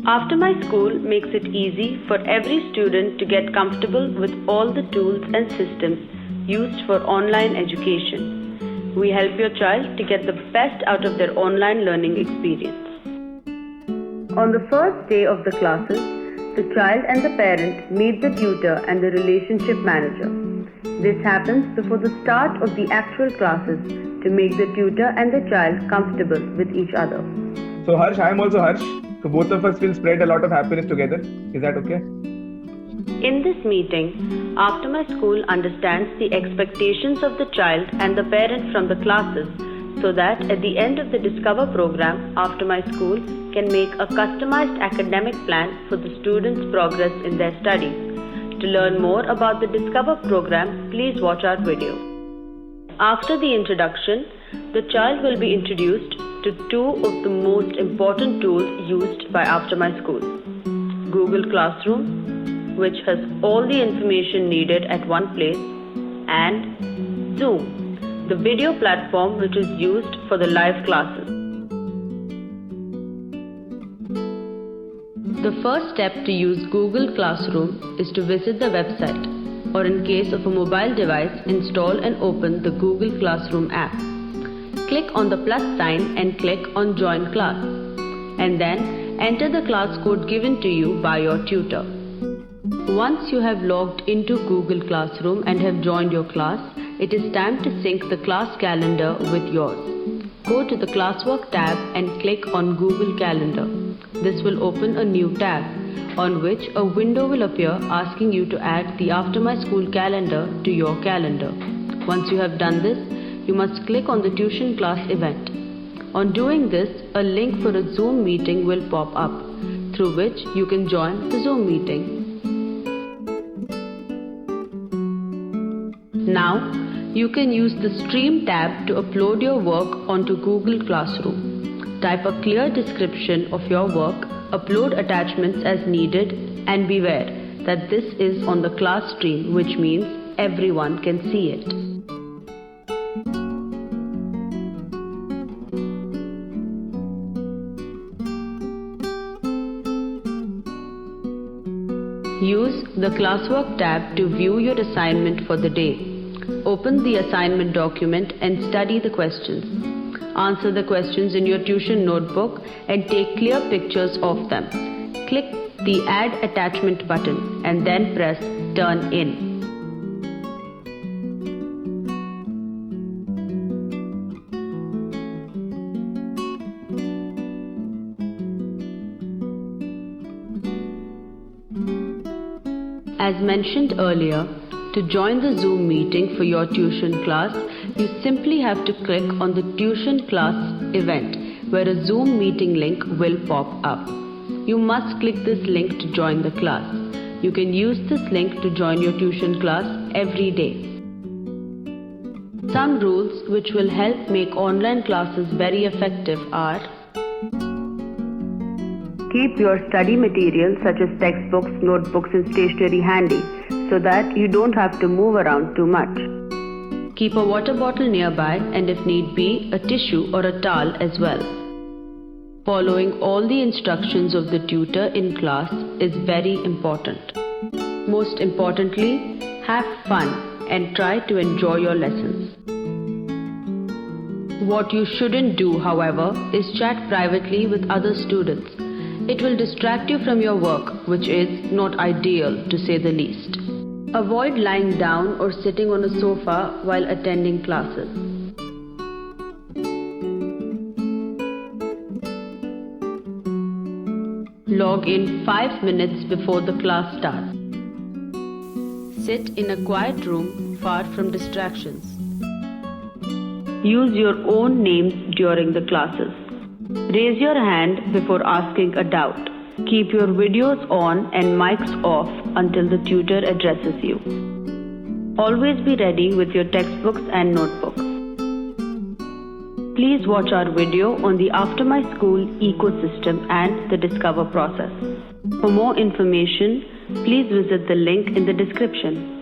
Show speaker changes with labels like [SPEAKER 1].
[SPEAKER 1] AfterMySchool makes it easy for every student to get comfortable with all the tools and systems used for online education. We help your child to get the best out of their online learning experience. On the first day of the classes, the child and the parent meet the tutor and the relationship manager. This happens before the start of the actual classes to make the tutor and the child comfortable with each other.
[SPEAKER 2] So Harsh, I am also Harsh. So both of us will spread a lot of happiness together. Is that okay?
[SPEAKER 1] In this meeting, AfterMySchool understands the expectations of the child and the parent from the classes so that at the end of the Discover program, AfterMySchool can make a customized academic plan for the students' progress in their studies. To learn more about the Discover program, please watch our video. After the introduction, the child will be introduced to two of the most important tools used by AfterMySchool: Google Classroom, which has all the information needed at one place, and Zoom, the video platform which is used for the live classes. The first step to use Google Classroom is to visit the website, or in case of a mobile device, install and open the Google Classroom app. Click on the plus sign and click on Join Class, and then enter the class code given to you by your tutor. Once you have logged into Google Classroom and have joined your class, it is time to sync the class calendar with yours. Go to the Classwork tab and click on Google Calendar. This will open a new tab, on which a window will appear asking you to add the AfterMySchool calendar to your calendar. Once you have done this, you must click on the tuition class event. On doing this, a link for a Zoom meeting will pop up, through which you can join the Zoom meeting. Now, you can use the Stream tab to upload your work onto Google Classroom. Type a clear description of your work, upload attachments as needed, and beware that this is on the class stream, which means everyone can see it. Use the Classwork tab to view your assignment for the day. Open the assignment document and study the questions. Answer the questions in your tuition notebook and take clear pictures of them. Click the Add Attachment button and then press Turn In. As mentioned earlier, to join the Zoom meeting for your tuition class, you simply have to click on the tuition class event, where a Zoom meeting link will pop up. You must click this link to join the class. You can use this link to join your tuition class every day. Some rules which will help make online classes very effective are: keep your study materials such as textbooks, notebooks and stationery handy so that you don't have to move around too much. Keep a water bottle nearby and if need be, a tissue or a towel as well. Following all the instructions of the tutor in class is very important. Most importantly, have fun and try to enjoy your lessons. What you shouldn't do, however, is chat privately with other students. It will distract you from your work, which is not ideal to say the least. Avoid lying down or sitting on a sofa while attending classes. Log in 5 minutes before the class starts. Sit in a quiet room far from distractions. Use your own names during the classes. Raise your hand before asking a doubt. Keep your videos on and mics off until the tutor addresses you. Always be ready with your textbooks and notebooks. Please watch our video on the AfterMySchool ecosystem and the Discover process. For more information, please visit the link in the description.